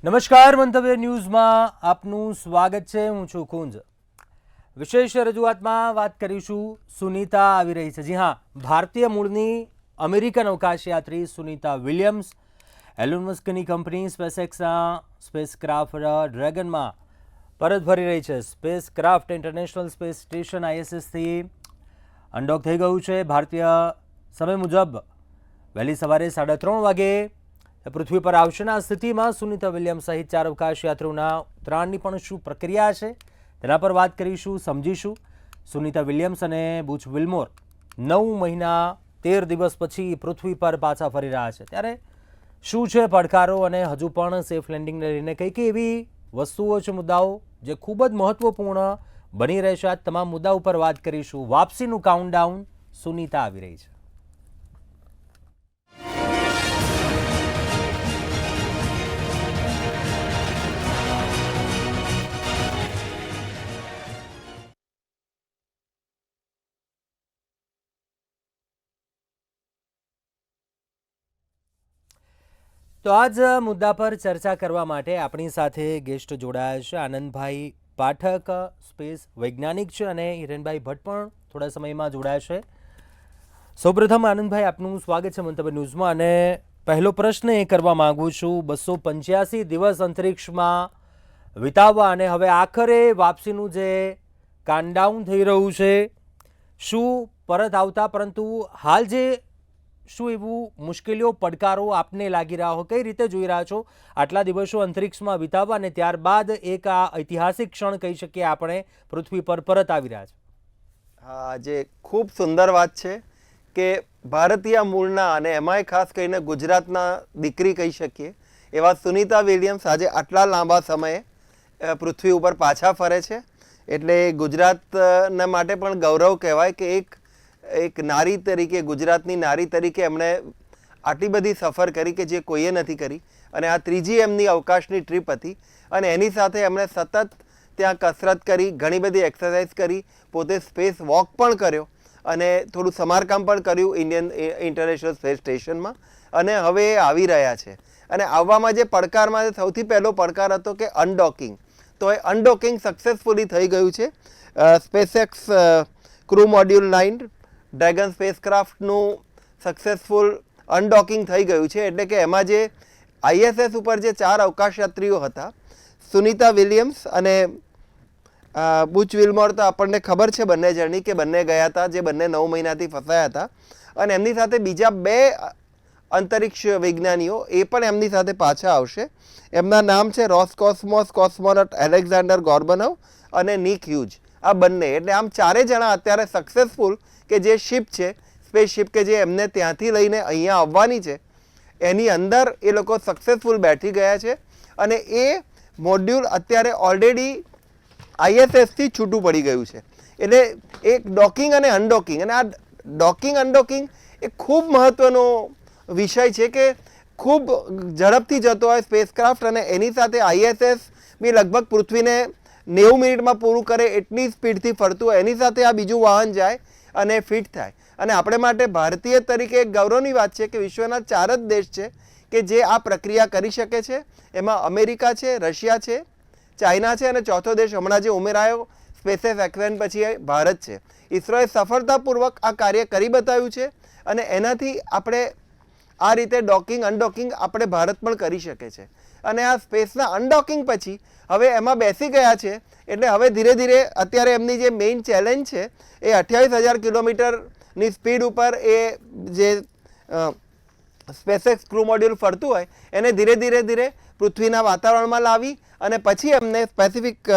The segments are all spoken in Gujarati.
નમસ્કાર, મંતવ્ય ન્યૂઝમાં આપનું સ્વાગત છે. હું છું કુંજ. વિશેષ રજૂઆતમાં વાત કરીશું. સુનીતા આવી રહી છે. જી હા, ભારતીય મૂળની અમેરિકન અવકાશયાત્રી સુનીતા વિલિયમ્સ એલોન મસ્કની કંપની સ્પેસએક્સના સ્પેસક્રાફ્ટ ડ્રેગનમાં પરત ફરી રહી છે. સ્પેસક્રાફ્ટ ઇન્ટરનેશનલ સ્પેસ સ્ટેશન ISSથી અનડોક થઈ ગયું છે. ભારતીય સમય મુજબ વહેલી સવારે 3:30 વાગે પૃથ્વી પર આવશે. આ સ્થિતિમાં સુનીતા વિલિયમ્સ સહિત 4 અવકાશયાત્રીઓના ઉતરાણની પણ શું પ્રક્રિયા છે તેના પર વાત કરીશું, સમજીશું. સુનીતા વિલિયમ્સ અને બુચ વિલ્મોર 9 મહિના 13 દિવસ પછી પૃથ્વી પર પાછા ફરી રહ્યા છે. ત્યારે શું છે પડકારો અને હજુ પણ સેફ લેન્ડિંગને લઈને કઈ કઈ એવી વસ્તુઓ છે, મુદ્દાઓ જે ખૂબ જ મહત્વપૂર્ણ બની રહેશે, આ તમામ મુદ્દા ઉપર વાત કરીશું. વાપસીનું કાઉન્ટડાઉન, સુનીતા આવી રહી છે. તો આ જ મુદ્દા પર ચર્ચા કરવા માટે આપણી સાથે ગેસ્ટ જોડાયા છે. આનંદભાઈ પાઠક સ્પેસ વૈજ્ઞાનિક છે અને હિરેનભાઈ ભટ્ટ પણ થોડા સમયમાં જોડાશે. સૌપ્રથમ આનંદભાઈ, આપનું સ્વાગત છે મંતવ્ય ન્યૂઝમાં. અને પહેલો પ્રશ્ન એ કરવા માંગુ છું, 285 દિવસ અંતરિક્ષમાં વિતાવવા અને હવે આખરે વાપસીનું જે કાઉન્ટડાઉન થઈ રહ્યું છે, શું પરત આવતા, પરંતુ હાલ જે શું એવું મુશ્કેલીઓ, પડકારો આપને લાગી રહ્યા હોય, કઈ રીતે જોઈ રહ્યા છો આટલા દિવસો અંતરિક્ષમાં વિતાવવા અને ત્યારબાદ એક આ ઐતિહાસિક ક્ષણ કહી શકીએ આપણે પૃથ્વી પર પરત આવી રહ્યા છે? હા, જે ખૂબ સુંદર વાત છે કે ભારતીય મૂળના અને એમાંય ખાસ કરીને ગુજરાતના દીકરી કહી શકીએ એવા સુનીતા વિલિયમ્સ આજે આટલા લાંબા સમયે પૃથ્વી ઉપર પાછા ફરે છે. એટલે ગુજરાતના માટે પણ ગૌરવ કહેવાય કે એક નારી તરીકે, ગુજરાતની નારી તરીકે એમણે આટલી બધી સફર કરી કે જે કોઈએ નથી કરી. અને આ ત્રીજી એમની અવકાશની ટ્રીપ હતી અને એની સાથે એમણે સતત ત્યાં કસરત કરી, ઘણી બધી એક્સરસાઇઝ કરી, પોતે સ્પેસ વોક પણ કર્યો અને થોડું સમારકામ પણ કર્યું ઇન્ડિયન ઇન્ટરનેશનલ સ્પેસ સ્ટેશનમાં. અને હવે એ આવી રહ્યા છે. અને આવવામાં જે પડકારમાં સૌથી પહેલો પડકાર હતો કે અનડોકિંગ. તો એ અનડોકિંગ સક્સેસફુલી થઈ ગયું છે. સ્પેસએક્સ ક્રૂ મોડ્યુલ 9 ડ્રેગન સ્પેસક્રાફ્ટનું સક્સેસફુલ અનડોકિંગ થઈ ગયું છે. એટલે કે એમાં જે ISS ઉપર જે 4 અવકાશયાત્રીઓ હતા, સુનીતા વિલિયમ્સ અને બુચ વિલ્મોર, તો આપણને ખબર છે બંને જણની કે બંને ગયા હતા, જે બંને 9 મહિનાથી ફસાયા હતા. અને એમની સાથે બીજા 2 અંતરિક્ષ વિજ્ઞાનીઓ એ પણ એમની સાથે પાછા આવશે. એમના નામ છે રોસકોસ્મોસ કોસ્મોનોટ એલેક્ઝાન્ડર ગોર્બનોવ અને નિક હ્યુજ. આ બંને, એટલે આમ 4 જણા અત્યારે સક્સેસફુલ કે જે શિપ છે, સ્પેસશિપ કે જે એમને ત્યાંથી લઈને અહીંયા આવવાની છે, એની અંદર એ લોકો સક્સેસફુલ બેઠી ગયા છે. અને એ મોડ્યુલ અત્યારે ઓલરેડી ISSથી છૂટું પડી ગયું છે. એટલે એક ડોકિંગ અને અનડોકિંગ, અને આ ડોકિંગ અનડોકિંગ એ ખૂબ મહત્વનો વિષય છે કે ખૂબ ઝડપથી જતો હોય સ્પેસક્રાફ્ટ અને એની સાથે ISS બી લગભગ પૃથ્વીને 90 મિનિટમાં પૂરું કરે એટલી સ્પીડથી ફરતું હોય, એની સાથે આ બીજું વાહન જાય અને ફિટ થાય. અને આપણે માટે ભારતીય તરીકે એક ગૌરવની વાત છે કે વિશ્વના 4 જ દેશ છે કે જે આ પ્રક્રિયા કરી શકે છે. એમાં અમેરિકા છે, રશિયા છે, ચાઇના છે અને ચોથો દેશ હમણાં જે ઉમેરાયો સ્પેસએક્સ એક્સવેન પછી ભારત છે. ઇસરોએ સફળતાપૂર્વક આ કાર્ય કરી બતાવ્યું છે અને એનાથી આપણે આ રીતે ડોકિંગ અનડોકિંગ આપણે ભારત પણ કરી શકે છે. અને આ સ્પેસના અનડોકિંગ પછી હવે એમાં બેસી ગયા છે. એટલે હવે ધીરે ધીરે અત્યારે એમની જે મેઇન ચેલેન્જ છે એ 28,000 કિલોમીટરની સ્પીડ ઉપર એ જે સ્પેસએક્સ ક્રૂ મોડ્યુલ ફરતું હોય એને ધીરે ધીરે પૃથ્વીના વાતાવરણમાં લાવી અને પછી એમને સ્પેસિફિક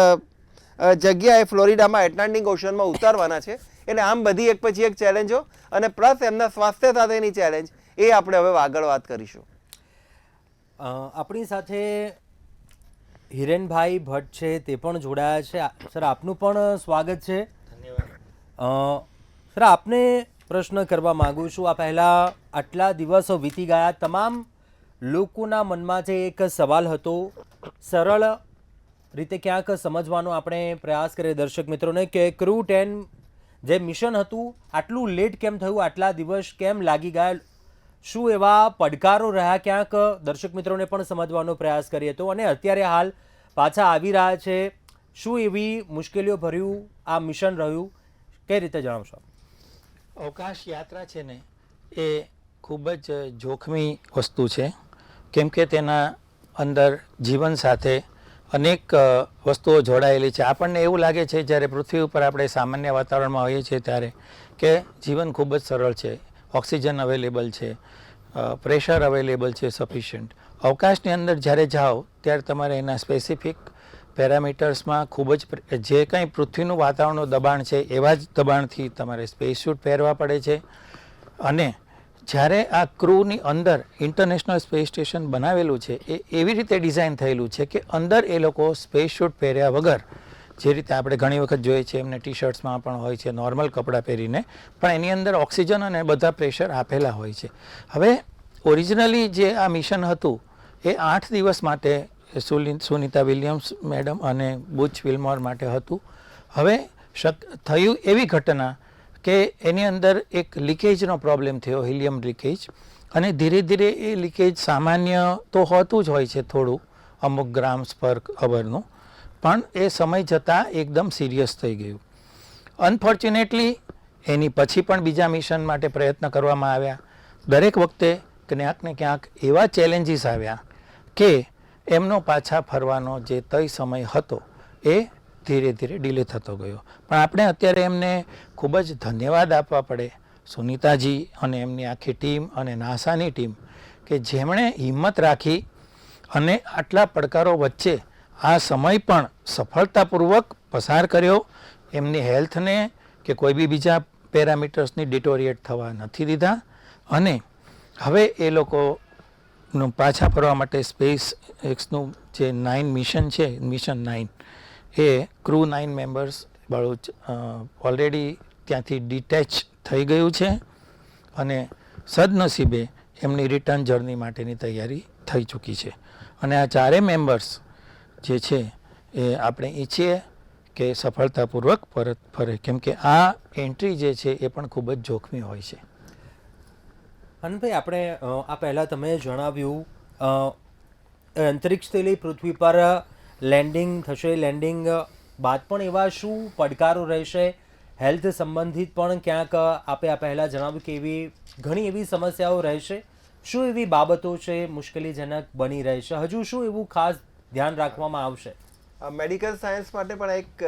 જગ્યાએ ફ્લોરિડામાં એટલાન્ટિક ઓશનમાં ઉતારવાના છે. એટલે આમ બધી એક પછી એક ચેલેન્જો અને પ્લસ એમના સ્વાસ્થ્ય સાથેની ચેલેન્જ, એ આપણે હવે આગળ વાત કરીશું. આપણી સાથે હિરેનભાઈ ભટ્ટ છે, તે પણ જોડાયા છે. સર, આપનું પણ સ્વાગત છે. ધન્યવાદ. સર, આપને પ્રશ્ન કરવા માગું છું. આ પહેલાં આટલા દિવસો વીતી ગયા, તમામ લોકોના મનમાં જે એક સવાલ હતો, સરળ રીતે ક્યાંક સમજવાનો આપણે પ્રયાસ કરીએ દર્શક મિત્રોને, કે ક્રૂ 10 જે મિશન હતું આટલું લેટ કેમ થયું, આટલા દિવસ કેમ લાગી ગયા, શું એવા પડકારો રહ્યા ક્યાંક દર્શક મિત્રોને પણ સમજવાનો પ્રયાસ કરીએ તો, અને અત્યારે હાલ પાછા આવી રહ્યા છે, શું એવી મુશ્કેલીઓ ભર્યું આ મિશન રહ્યું, કઈ રીતે જણાવશો? અવકાશ યાત્રા છે ને એ ખૂબ જ જોખમી વસ્તુ છે, કેમ કે તેના અંદર જીવન સાથે અનેક વસ્તુઓ જોડાયેલી છે. આપણને એવું લાગે છે જ્યારે પૃથ્વી ઉપર આપણે સામાન્ય વાતાવરણમાં હોઈએ છીએ ત્યારે કે જીવન ખૂબ જ સરળ છે, ઓક્સિજન અવેલેબલ છે, પ્રેશર અવેલેબલ છે સફિશિયન્ટ. અવકાશની અંદર જ્યારે જાઓ ત્યારે તમારે એના સ્પેસિફિક પેરામીટર્સમાં ખૂબ જ જે કંઈ પૃથ્વીનું વાતાવરણનું દબાણ છે એવા જ દબાણથી તમારે સ્પેસ સૂટ પહેરવા પડે છે. અને જ્યારે આ ક્રૂની અંદર ઇન્ટરનેશનલ સ્પેસ સ્ટેશન બનાવેલું છે એ એવી રીતે ડિઝાઇન થયેલું છે કે અંદર એ લોકો સ્પેસ સૂટ પહેર્યા વગર, જે રીતે આપણે ઘણી વખત જોઈએ છીએ એમને ટી શર્ટ્સમાં પણ હોય છે નોર્મલ કપડાં પહેરીને, પણ એની અંદર ઓક્સિજન અને બધા પ્રેશર આપેલા હોય છે. હવે ઓરિજિનલી જે આ મિશન હતું એ 8 દિવસ માટે સુનિતા વિલિયમ્સ મેડમ અને બુચ વિલ્મોર માટે હતું. હવે થયું એવી ઘટના કે એની અંદર એક લીકેજનો પ્રોબ્લેમ થયો, હિલિયમ લીકેજ, અને ધીરે ધીરે એ લીકેજ સામાન્ય તો હોતું જ હોય છે થોડું, અમુક ગ્રામ્સ પર અવરનું, પણ એ સમય જતાં એકદમ સિરિયસ થઈ ગયું. અનફોર્ચ્યુનેટલી એની પછી પણ બીજા મિશન માટે પ્રયત્ન કરવામાં આવ્યા. દરેક વખતે ક્યાંક ને ક્યાંક એવા ચેલેન્જીસ આવ્યા કે એમનો પાછા ફરવાનો જે તય સમય હતો એ ધીરે ધીરે ડિલે થતો ગયો. પણ આપણે અત્યારે એમને ખૂબ જ ધન્યવાદ આપવા પડે, સુનિતાજી અને એમની આખી ટીમ અને નાસાની ટીમ, કે જેમણે હિંમત રાખી અને આટલા પડકારો વચ્ચે આ સમય પણ સફળતાપૂર્વક પસાર કર્યો. એમની હેલ્થને કે કોઈ બી બીજા પેરામીટર્સની ડિટોરિએટ થવા નથી દીધા. અને હવે એ લોકોનું પાછા ફરવા માટે સ્પેસ એક્સનું જે 9 મિશન છે, મિશન 9, એ ક્રૂ 9 મેમ્બર્સ વાળું ઓલરેડી ત્યાંથી ડિટેચ થઈ ગયું છે અને સદનસીબે એમની રિટર્ન જર્ની માટેની તૈયારી થઈ ચૂકી છે. અને આ 4 મેમ્બર્સ જે છે એ આપણે ઈચ્છીએ કે સફળતાપૂર્વક પરત ફરે, કેમ કે આ એન્ટ્રી જે છે એ પણ ખૂબ જ જોખમી હોય છે. આનંદભાઈ, આપણે આ પહેલાં તમે જણાવ્યું અંતરિક્ષથી લઈ પૃથ્વી પર લેન્ડિંગ થશે, લેન્ડિંગ બાદ પણ એવા શું પડકારો રહેશે, હેલ્થ સંબંધિત પણ ક્યાંક આપે આ પહેલાં જણાવ્યું કે એવી ઘણી એવી સમસ્યાઓ રહેશે, શું એવી બાબતો છે મુશ્કેલીજનક બની રહેશે, હજુ શું એવું ખાસ ધ્યાન રાખવામાં આવશે? મેડિકલ સાયન્સ માટે પણ એક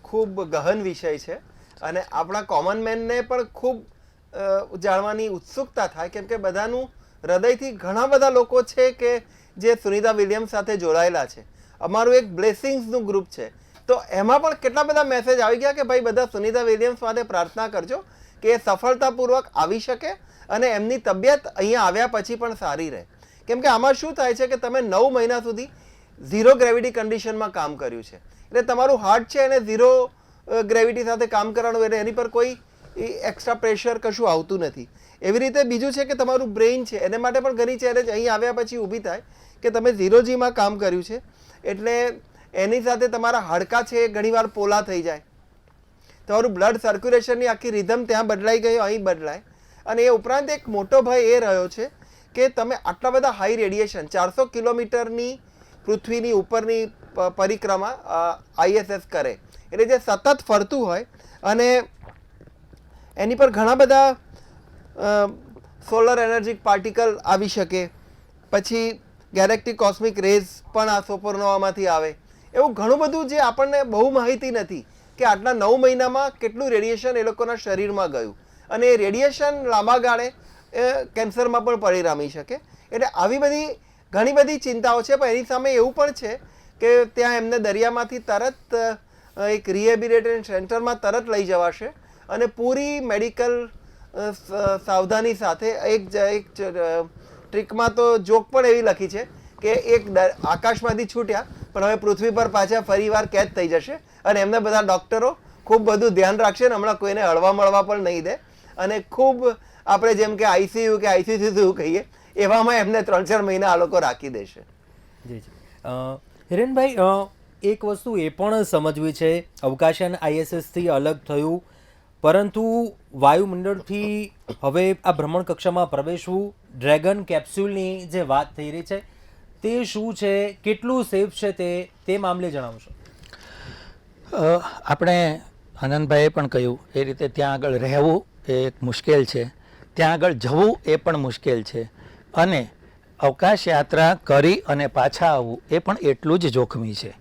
ખૂબ ગહન વિષય છે અને આપણા કોમન મેનને પણ ખૂબ જાણવાની ઉત્સુકતા થાય, કેમ કે બધાનું હૃદયથી ઘણા બધા લોકો છે કે જે સુનિતા વિલિયમ્સ સાથે જોડાયેલા છે. અમારું એક બ્લેસિંગ્સનું ગ્રુપ છે, તો એમાં પણ કેટલા બધા મેસેજ આવી ગયા કે ભાઈ બધા સુનિતા વિલિયમ્સ માટે પ્રાર્થના કરજો કે એ સફળતાપૂર્વક આવી શકે અને એમની તબિયત અહીંયા આવ્યા પછી પણ સારી રહે. કેમ કે આમાં શું થાય છે કે તમે 9 મહિના સુધી ઝીરો ગ્રેવિટી કન્ડિશનમાં કામ કર્યું છે, એટલે તમારું હાર્ટ છે એને ઝીરો ગ્રેવિટી સાથે કામ કરવાનું, એટલે એની પર કોઈ એક્સ્ટ્રા પ્રેશર કશું આવતું નથી. એવી રીતે બીજું છે કે તમારું બ્રેઇન છે એને માટે પણ ઘણી ચેલેન્જ અહીં આવ્યા પછી ઊભી થાય કે તમે ઝીરો જીમાં કામ કર્યું છે, એટલે એની સાથે તમારા હાડકાં છે એ ઘણીવાર પોલા થઈ જાય, તમારું બ્લડ સર્ક્યુલેશનની આખી રિધમ ત્યાં બદલાઈ ગઈ, અહીં બદલાય. અને એ ઉપરાંત એક મોટો ભય એ રહ્યો છે કે તમે આટલા બધા હાઈ રેડિયેશન 400 કિલોમીટરની પૃથ્વીની ઉપરની પરિક્રમા ISS કરે, એટલે જે સતત ફરતું હોય અને એની પર ઘણા બધા સોલર એનર્જી પાર્ટિકલ આવી શકે, પછી ગેલેક્ટિક કોસ્મિક રેઝ પણ આ સુપરનોવામાંથી આવે, એવું ઘણું બધું જે આપણને બહુ માહિતી નથી કે આટલા 9 મહિનામાં કેટલું રેડિયેશન એ લોકોના શરીરમાં ગયું, અને એ રેડિયેશન લાંબા ગાળે કેન્સરમાં પણ પરિણમી શકે. એટલે આવી બધી ઘણી બધી ચિંતાઓ છે, પણ એની સામે એવું પણ છે કે ત્યાં એમને દરિયામાંથી તરત એક રિહેબિલિટેશન સેન્ટરમાં તરત લઈ જવાશે અને પૂરી મેડિકલ સાવધાની સાથે. એક ટ્રીકમાં તો જોક પણ એવી લખી છે કે એક આકાશમાંથી છૂટ્યા પણ હવે પૃથ્વી પર પાછા ફરીવાર કેદ થઈ જશે અને એમને બધા ડૉક્ટરો ખૂબ બધું ધ્યાન રાખશે ને હમણાં કોઈને હળવા મળવા પણ નહીં દે, અને ખૂબ આપણે જેમ કે ICU કે ICCU કહીએ એવામાં એમને 3-4 મહિના આ લોકો રાખી દેશે. જી જી હિરેનભાઈ, એક વસ્તુ એ પણ સમજવી છે, અવકાશયાન ISSથી અલગ થયું પરંતુ વાયુમંડળથી હવે આ ભ્રમણ કક્ષામાં પ્રવેશવું ડ્રેગન કેપ્સ્યુલની જે વાત થઈ રહી છે તે શું છે, કેટલું સેફ છે તે મામલે જણાવશો? આપણે આનંદભાઈએ પણ કહ્યું એ રીતે ત્યાં આગળ રહેવું એ એક મુશ્કેલ છે, ત્યાં આગળ જવું એ પણ મુશ્કેલ છે, અને અવકાશ યાત્રા કરી અને પાછા આવવું એ પણ એટલું જ જોખમી છે.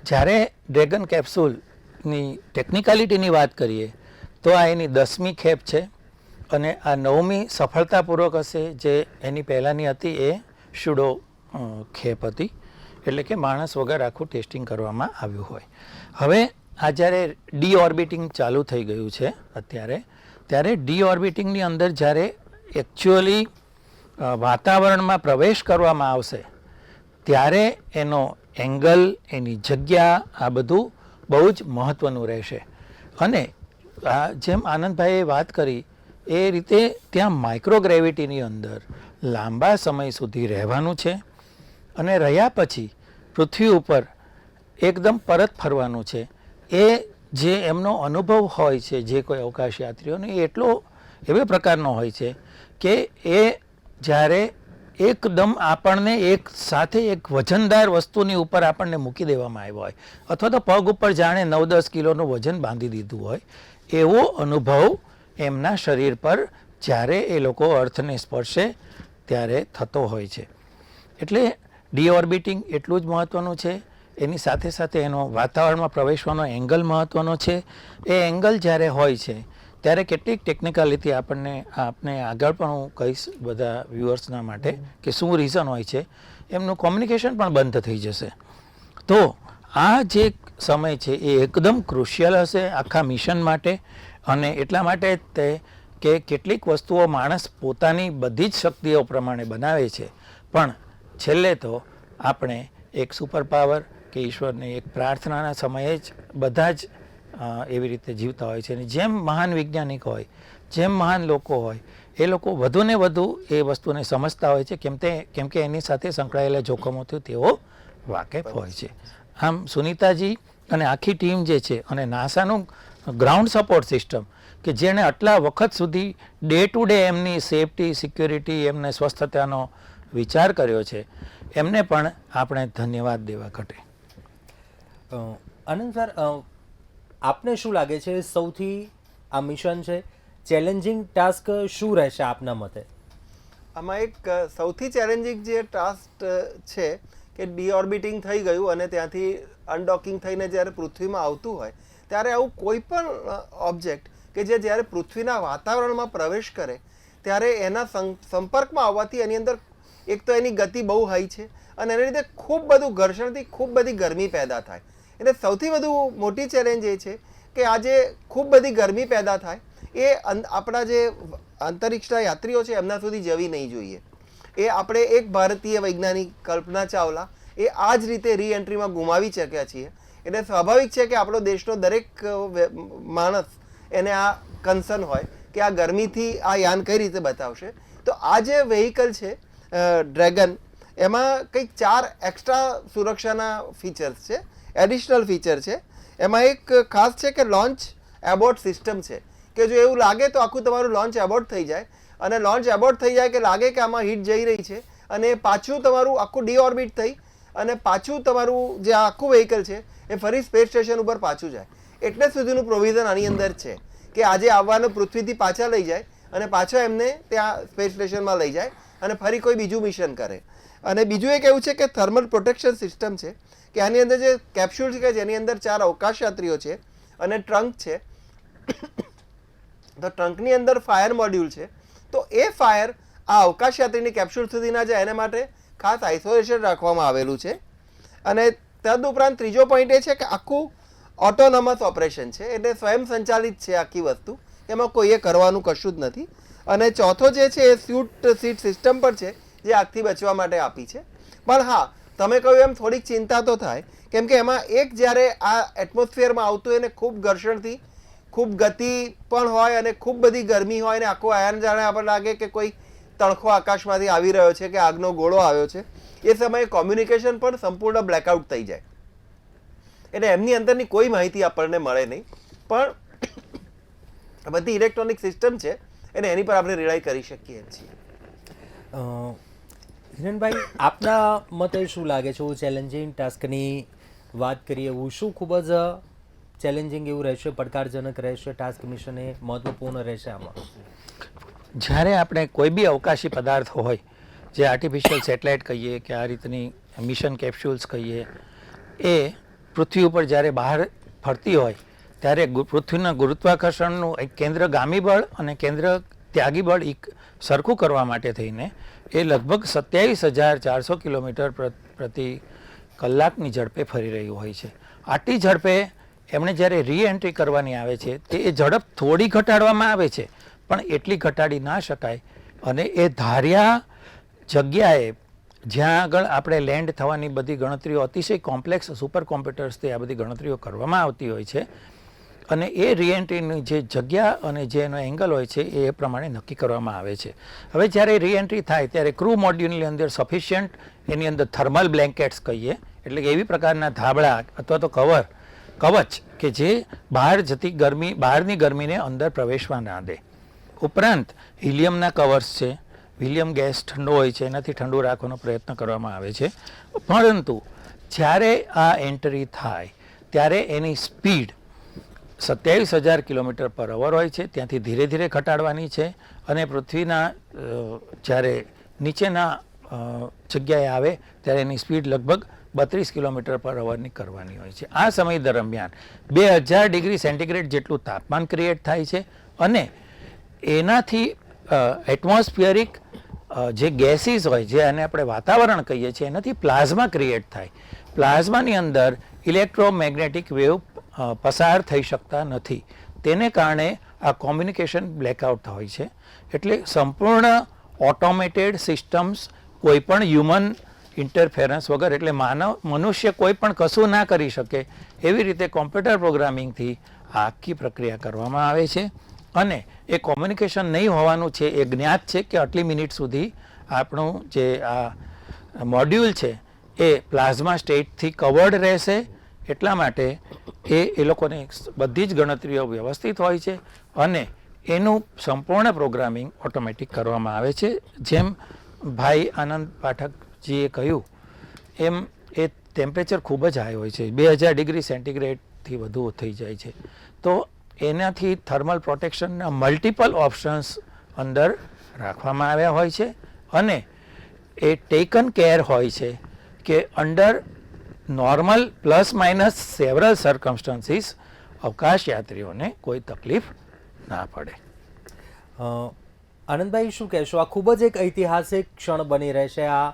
જ્યારે ડ્રેગન કેપ્સ્યુલની ટેકનિકાલિટીની વાત કરીએ તો આ એની 10મી ખેપ છે અને આ 9મી સફળતાપૂર્વક હશે. જે એની પહેલાંની હતી એ સ્યુડો ખેપ હતી, એટલે કે માણસ વગર આખું ટેસ્ટિંગ કરવામાં આવ્યું હોય. હવે આ જ્યારે ડીઓર્બિટિંગ ચાલુ થઈ ગયું છે અત્યારે, ત્યારે ડીઓર્બિટિંગની અંદર જ્યારે એકચ્યુઅલી વાતાવરણમાં પ્રવેશ કરવામાં આવશે ત્યારે એનો એંગલ, એની જગ્યા, આ બધું બહુ જ મહત્ત્વનું રહેશે. અને આ જેમ આનંદભાઈએ વાત કરી એ રીતે ત્યાં માઇક્રોગ્રેવિટીની અંદર લાંબા સમય સુધી રહેવાનું છે, અને રહ્યા પછી પૃથ્વી ઉપર એકદમ પરત ફરવાનું છે. એ જે એમનો અનુભવ હોય છે જે કોઈ અવકાશ યાત્રીઓનો, એ એટલો એવા પ્રકારનો હોય છે કે એ જ્યારે એકદમ આપણને એક સાથે એક વજનદાર વસ્તુની ઉપર આપણને મૂકી દેવામાં આવ્યો હોય, અથવા તો પગ ઉપર જાણે 9-10 કિલોનું વજન બાંધી દીધું હોય, એવો અનુભવ એમના શરીર પર જ્યારે એ લોકો અર્થને સ્પર્શે ત્યારે થતો હોય છે. એટલે ડીઓર્બિટિંગ એટલું જ મહત્ત્વનું છે. એની સાથે સાથે એનો વાતાવરણમાં પ્રવેશવાનો એંગલ મહત્ત્વનો છે. એ એંગલ જ્યારે હોય છે ત્યારે કેટલીક ટેકનિકાલિટી આપણે આગળ પણ હું કહીશ બધા વ્યુઅર્સના માટે કે શું રીઝન હોય છે. એમનું કોમ્યુનિકેશન પણ બંધ થઈ જશે. તો આ જે સમય છે એ એકદમ ક્રુશિયલ હશે આખા મિશન માટે, અને એટલા માટે તે કે કેટલીક વસ્તુઓ માણસ પોતાની બધી જ શક્તિઓ પ્રમાણે બનાવે છે, પણ છેલ્લે તો આપણે એક સુપર પાવર કે ઈશ્વરની એક પ્રાર્થનાના સમયે જ બધા જ એવી રીતે જીવતા હોય છે. અને જેમ મહાન વૈજ્ઞાનિક હોય, જેમ મહાન લોકો હોય, એ લોકો વધુને વધુ એ વસ્તુને સમજતા હોય છે, કેમ કે એની સાથે સંકળાયેલા જોખમોથી તેઓ વાકેફ હોય છે. આમ સુનીતાજી અને આખી ટીમ જે છે, અને નાસાનું ગ્રાઉન્ડ સપોર્ટ સિસ્ટમ કે જેણે આટલા વખત સુધી ડે ટુ ડે એમની સેફટી, સિક્યોરિટી, એમને સ્વસ્થતાનો વિચાર કર્યો છે, એમને પણ આપણે ધન્યવાદ દેવા ઘટે. આનંદ સર, આપને શું લાગે છે સૌથી આ મિશન છે ચેલેન્જિંગ ટાસ્ક શું રહેશે આપના મતે? આમાં એક સૌથી ચેલેન્જિંગ જે ટાસ્ક છે કે ડીઓર્બિટિંગ થઈ ગયું અને ત્યાંથી અનડોકિંગ થઈને જ્યારે પૃથ્વીમાં આવતું હોય ત્યારે આવું કોઈ પણ ઓબ્જેક્ટ કે જે જ્યારે પૃથ્વીના વાતાવરણમાં પ્રવેશ કરે ત્યારે એના સંપર્કમાં આવવાથી એની અંદર એક તો એની ગતિ બહુ હાઈ છે, અને એના લીધે ખૂબ બધું ઘર્ષણથી ખૂબ બધી ગરમી પેદા થાય. એટલે સૌથી વધુ મોટી ચેલેન્જ એ છે કે આ જે ખૂબ બધી ગરમી પેદા થાય એ આપણા જે અંતરિક્ષના યાત્રીઓ છે એમના સુધી જવી નહીં જોઈએ. એ આપણે એક ભારતીય વૈજ્ઞાનિક કલ્પના ચાવલા એ આ જ રીતે રીએન્ટ્રીમાં ગુમાવી શક્યા છીએ. એટલે સ્વાભાવિક છે કે આપણો દેશનો દરેક માણસ એને આ કન્સર્ન હોય કે આ ગરમીથી આ યાન કઈ રીતે બતાવશે. તો આ જે વેહિકલ છે ડ્રેગન, એમાં કંઈક 4 એક્સ્ટ્રા સુરક્ષાના ફીચર્સ છે, એડિશનલ ફીચર છે. એમાં એક ખાસ છે કે લોન્ચ એબોર્ટ સિસ્ટમ છે, કે જો એવું લાગે તો આખું તમારું લોન્ચ એબોર્ટ થઈ જાય, અને લોન્ચ એબોર્ટ થઈ જાય કે લાગે કે આમાં હીટ જઈ રહી છે, અને પાછું તમારું આખું ડીઓર્બિટ થઈ અને પાછું તમારું જે આખું વેહિકલ છે એ ફરી સ્પેસ સ્ટેશન ઉપર પાછું જાય. એટલે સુધીનું પ્રોવિઝન આની અંદર છે કે આજે આવવાનું પૃથ્વીથી પાછા લઈ જાય અને પાછા એમને ત્યાં સ્પેસ સ્ટેશનમાં લઈ જાય અને ફરી કોઈ બીજું મિશન કરે. અને બીજું એક એવું છે કે થર્મલ પ્રોટેક્શન સિસ્ટમ છે કે આની અંદર જે કેપ્સ્યુલ છે કે જેની અંદર 4 અવકાશયાત્રીઓ છે અને ટ્રંક છે, તો ટ્રંકની અંદર ફાયર મોડ્યુલ છે. તો એ ફાયર આ અવકાશયાત્રીની કેપ્સ્યુલ સુધી ના જાય એના માટે ખાસ આઇસોલેશન રાખવામાં આવેલું છે. અને તદુપરાંત ત્રીજો પોઈન્ટ એ છે કે આખું ઓટોનોમસ ઓપરેશન છે, એટલે સ્વયં સંચાલિત છે આખી વસ્તુ, એમાં કોઈએ કરવાનું કશું જ નથી. અને ચોથો જે છે એ સીટ સિસ્ટમ પર છે જે આગથી બચવા માટે આપી છે. પણ હા, તમે કહ્યું એમ થોડીક ચિંતા તો થાય, કેમ કે એમાં એક જ્યારે આ એટમોસ્ફિયરમાં આવતું એને ખૂબ ઘર્ષણથી ખૂબ ગતિ પણ હોય અને ખૂબ બધી ગરમી હોય, અને આખું આયન જાણે આપણને લાગે કે કોઈ તણખો આકાશમાંથી આવી રહ્યો છે કે આગનો ગોળો આવ્યો છે. એ સમયે કોમ્યુનિકેશન પણ સંપૂર્ણ બ્લેકઆઉટ થઈ જાય, એટલે એમની અંદરની કોઈ માહિતી આપણને મળે નહીં. પણ બધી ઇલેક્ટ્રોનિક સિસ્ટમ છે અને એની પર આપણે રિલાય કરી શકીએ છીએ. હિરેનભાઈ, આપના મતે શું લાગે છે ચેલેન્જિંગ ટાસ્કની વાત કરીએ એવું શું ખૂબ જ ચેલેન્જિંગ એવું રહેશે, પડકારજનક રહેશે, ટાસ્ક મિશન એ મહત્વપૂર્ણ રહેશે આમાં? જ્યારે આપણે કોઈ બી અવકાશી પદાર્થ હોય, જે આર્ટિફિશિયલ સેટેલાઇટ કહીએ કે આ રીતની મિશન કેપ્સ્યુલ્સ કહીએ, એ પૃથ્વી ઉપર જ્યારે બહાર ફરતી હોય ત્યારે પૃથ્વીના ગુરુત્વાકર્ષણનું એક કેન્દ્રગામી બળ અને કેન્દ્ર ત્યાગી બળ એક સરખું કરવા માટે થઈને એ લગભગ 27,400 કિલોમીટર પ્રતિ કલાકની ઝડપે ફરી રહ્યું હોય છે. આટલી ઝડપે એમણે જ્યારે રીએન્ટ્રી કરવાની આવે છે તે એ ઝડપ થોડી ઘટાડવામાં આવે છે, પણ એટલી ઘટાડી ના શકાય અને એ ધાર્યા જગ્યાએ જ્યાં આગળ આપણે લેન્ડ થવાની બધી ગણતરીઓ અતિશય કોમ્પ્લેક્સ સુપર કોમ્પ્યુટર્સથી આ બધી ગણતરીઓ કરવામાં આવતી હોય છે અને એ રીએન્ટ્રીની જે જગ્યા અને જે એનો એંગલ હોય છે એ પ્રમાણે નક્કી કરવામાં આવે છે. હવે જ્યારે રીએન્ટ્રી થાય ત્યારે ક્રૂ મોડ્યુલની અંદર સફિશિયન્ટ એની અંદર થર્મલ બ્લેન્કેટ્સ કહીએ, એટલે કે એવી પ્રકારના ધાબળા અથવા તો કવચ કે જે બહાર જતી ગરમી, બહારની ગરમીને અંદર પ્રવેશવા ના દે. ઉપરાંત હિલિયમના કવર્સ છે, હિલિયમ ગેસ ઠંડો હોય છે એનાથી ઠંડુ રાખવાનો પ્રયત્ન કરવામાં આવે છે. પરંતુ જ્યારે આ એન્ટ્રી થાય ત્યારે એની સ્પીડ 27,000 કિલોમીટર પર અવર હોય છે, ત્યાંથી ધીરે ધીરે ઘટાડવાની છે અને પૃથ્વીના જ્યારે નીચેના જગ્યાએ આવે ત્યારે એની સ્પીડ લગભગ 32 કિલોમીટર પર અવરની કરવાની હોય છે. આ સમય દરમિયાન 2000 ડિગ્રી સેન્ટીગ્રેડ જેટલું તાપમાન ક્રિએટ થાય છે અને એનાથી એટમોસ્ફિયરિક જે ગેસીસ હોય, જે આને આપણે વાતાવરણ કહીએ છીએ, એનાથી પ્લાઝમા ક્રિએટ થાય. પ્લાઝમાની અંદર ઇલેક્ટ્રોમેગ્નેટિક વેવ પસાર થઈ શકતા નથી. તેને કારણે આ કોમ્યુનિકેશન બ્લેકઆઉટ હોય છે. એટલે સંપૂર્ણ ઓટોમેટેડ સિસ્ટમ્સ, કોઈ પણ હ્યુમન ઇન્ટરફેરન્સ વગર, એટલે મનુષ્ય કોઈ પણ કશું ના કરી શકે એવી રીતે કોમ્પ્યુટર પ્રોગ્રામિંગથી આખી પ્રક્રિયા કરવામાં આવે છે. અને એ કોમ્યુનિકેશન નહીં હોવાનું છે એ જ્ઞાત છે કે આટલી મિનિટ સુધી આપણું જે આ મોડ્યુલ છે એ પ્લાઝમા સ્ટેટથી કવર્ડ રહેશે. એટલા માટે એ લોકોને બધી જ ગણતરીઓ વ્યવસ્થિત હોય છે અને એનું સંપૂર્ણ પ્રોગ્રામિંગ ઓટોમેટિક કરવામાં આવે છે. જેમ ભાઈ આનંદ પાઠકજીએ કહ્યું એમ એ ટેમ્પરેચર ખૂબ જ હાઈ હોય છે, 2000 ડિગ્રી સેન્ટીગ્રેડથી વધુ થઈ જાય છે. તો એનાથી થર્મલ પ્રોટેક્શનના મલ્ટિપલ ઓપ્શન્સ અંદર રાખવામાં આવ્યા હોય છે અને એ ટેકન કેર હોય છે કે under normal plus minus several circumstances અવકાશ યાત્રીઓને કોઈ તકલીફ ના પડે. આનંદભાઈ, શું કહેશો? આ ખૂબ જ એક ઐતિહાસિક ક્ષણ બની રહેશે. આ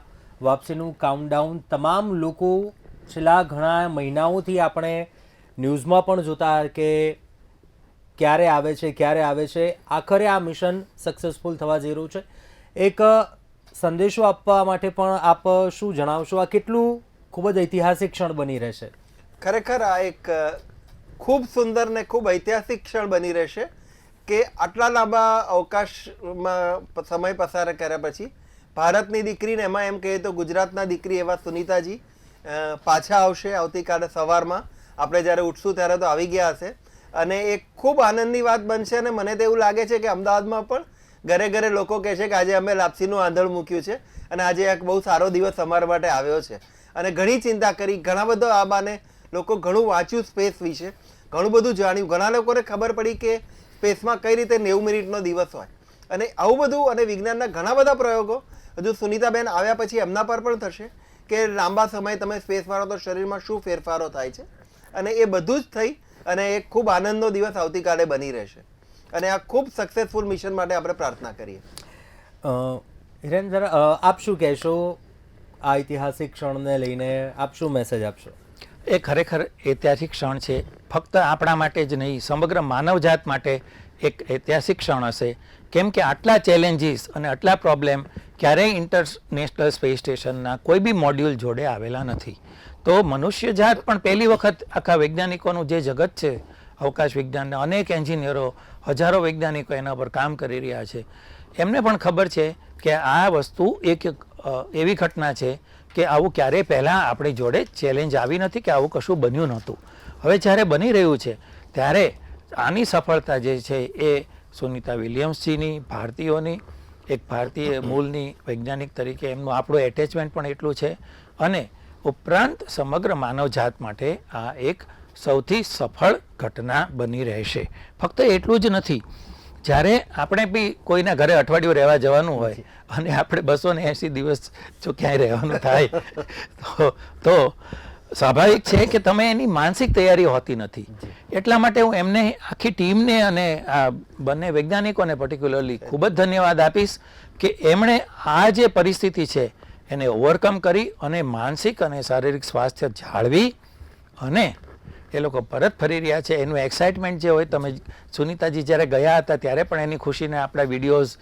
વાપસીનું કાઉન્ટડાઉન તમામ લોકો છેલ્લા ઘણા મહિનાઓથી આપણે ન્યૂઝમાં પણ જોતા કે ક્યારે આવે છે, ક્યારે આવે છે. આખરે આ મિશન સક્સેસફુલ થવા જઈ રહ્યું છે. એક સંદેશો આપવા માટે પણ આપ શું જણાવશો? આ કેટલું ખૂબ જ ઐતિહાસિક ક્ષણ બની રહેશે? ખરેખર આ એક ખૂબ સુંદર ને ખૂબ ઐતિહાસિક ક્ષણ બની રહેશે કે આટલા લાંબા અવકાશમાં સમય પસાર કર્યા પછી ભારતની દીકરીને, એમાં એમ કહીએ તો ગુજરાતના દીકરી એવા સુનીતાજી પાછા આવશે આવતીકાલે સવારમાં. આપણે જ્યારે ઉઠશું ત્યારે તો આવી ગયા હશે અને એક ખૂબ આનંદની વાત બનશે. અને મને તો એવું લાગે છે કે અમદાવાદમાં પણ ઘરે ઘરે લોકો કહે છે કે આજે અમે લાપસીનું આંધણ મૂક્યું છે અને આજે એક બહુ સારો દિવસ અમારા માટે આવ્યો છે. અને ઘણી ચિંતા કરી, ઘણા બધો આ બાને લોકો ઘણું વાંચ્યું સ્પેસ વિશે, ઘણું બધું જાણ્યું. ઘણા લોકોને ખબર પડી કે સ્પેસમાં કઈ રીતે 90 મિનિટનો દિવસ હોય અને આવું બધું. અને વિજ્ઞાનના ઘણા બધા પ્રયોગો હજુ સુનીતાબેન આવ્યા પછી એમના પર પણ થશે કે લાંબા સમય તમે સ્પેસ મારો તો શરીરમાં શું ફેરફારો થાય છે. અને એ બધું જ થઈ અને એક ખૂબ આનંદનો દિવસ આવતીકાલે બની રહેશે અને આ ખૂબ સક્સેસફુલ મિશન માટે આપણે પ્રાર્થના કરીએ. હિરેન, જરા આપ શું કહેશો આ ઐતિહાસિક ક્ષણને લઈને? આપ શું મેસેજ આપશો? એ ખરેખર ઐતિહાસિક ક્ષણ છે. ફક્ત આપણા માટે જ નહીં, સમગ્ર માનવજાત માટે એક ઐતિહાસિક ક્ષણ હશે. કેમ કે આટલા ચેલેન્જીસ અને આટલા પ્રોબ્લેમ ક્યારેય ઇન્ટરનેશનલ સ્પેસ સ્ટેશનના કોઈ બી મોડ્યુલ જોડે આવેલા નથી. તો મનુષ્યજાત પણ પહેલી વખત આખા વૈજ્ઞાનિકોનું જે જગત છે અવકાશ વિજ્ઞાનના, અનેક એન્જિનિયરો, હજારો વૈજ્ઞાનિકો એના પર કામ કરી રહ્યા છે. એમને પણ ખબર છે કે આ વસ્તુ એક એવી ઘટના છે કે આવું ક્યારેય પહેલાં આપણી જોડે ચેલેન્જ આવી નથી, કે આવું કશું બન્યું નહોતું. હવે જ્યારે બની રહ્યું છે ત્યારે આની સફળતા જે છે એ સુનીતા વિલિયમ્સજીની, ભારતીયોની, એક ભારતીય મૂળની વૈજ્ઞાનિક તરીકે એમનું આપણું એટેચમેન્ટ પણ એટલું છે, અને ઉપરાંત સમગ્ર માનવજાત માટે આ એક સૌથી સફળ ઘટના બની રહેશે. ફક્ત એટલું જ નથી, જ્યારે આપણે બી કોઈના ઘરે અઠવાડિયું રહેવા જવાનું હોય અને આપણે 280 દિવસ જો ક્યાંય રહેવાનું થાય તો સ્વાભાવિક છે કે તમે એની માનસિક તૈયારી હોતી નથી. એટલા માટે હું એમને આખી ટીમને અને આ બંને વૈજ્ઞાનિકોને પર્ટિક્યુલરલી ખૂબ જ ધન્યવાદ આપીશ કે એમણે આ જે પરિસ્થિતિ છે એને ઓવરકમ કરી અને માનસિક અને શારીરિક સ્વાસ્થ્ય જાળવી અને એ લોકો પરત ફરી રહ્યા છે. એનું એક્સાઇટમેન્ટ જે હોય, તમે સુનીતાજી જ્યારે ગયા હતા ત્યારે પણ એની ખુશીને આપણા વિડીયોઝ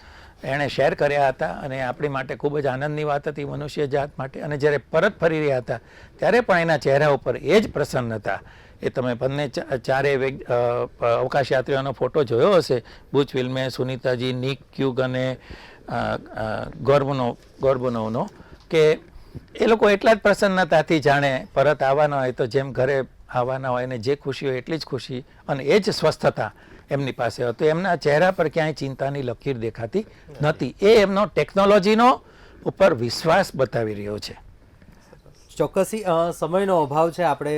એણે શેર કર્યા હતા અને આપણી માટે ખૂબ જ આનંદની વાત હતી મનુષ્ય જાત માટે. અને જ્યારે પરત ફરી રહ્યા હતા ત્યારે પણ એના ચહેરા ઉપર એ જ પ્રસન્નતા. એ તમે બંને ચારે અવકાશયાત્રીઓનો ફોટો જોયો હશે, બુચ વિલ્મે, સુનીતાજી, નિક ક્યુગ અને ગોર્બુનોવનો, કે એ લોકો એટલા જ પ્રસન્નતાથી જાણે પરત આવવાના હોય તો જેમ ઘરે આવવાના હોય, ને જે ખુશી હોય એટલી જ ખુશી અને એ જ સ્વસ્થતા એમની પાસે હતો. એમના ચહેરા પર ક્યાંય ચિંતાની લકીર દેખાતી નથી. એ એમનો ટેકનોલોજીનો ઉપર વિશ્વાસ બતાવી રહ્યો છે. ચોક્કસી સમયનો અભાવ છે, આપણે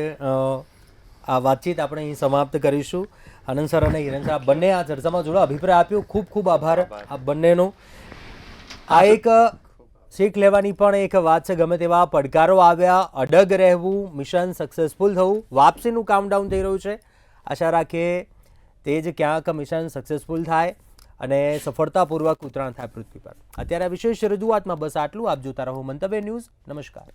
આ વાતચીત આપણે અહીં સમાપ્ત કરીશું. આનંદ સર અને હિરેન સર બંને આ ચર્ચામાં જોડો અભિપ્રાય આપ્યો, ખૂબ ખૂબ આભાર આ બંનેનો. આ એક શીખ લેવાની પણ એક વાત છે. ગમે તેવા પડકારો આવ્યા, અડગ રહેવું, મિશન સક્સેસફુલ થવું, વાપસીનું કાઉન્ટડાઉન થઈ રહ્યું છે. આશા રાખીએ તે જ ક્યાંક મિશન સક્સેસફુલ થાય અને સફળતાપૂર્વક ઉતરાણ થાય પૃથ્વી પર. અત્યારે વિશેષ રજૂઆતમાં બસ આટલું. આપ જોતા રહો મંતવ્ય ન્યૂઝ. નમસ્કાર.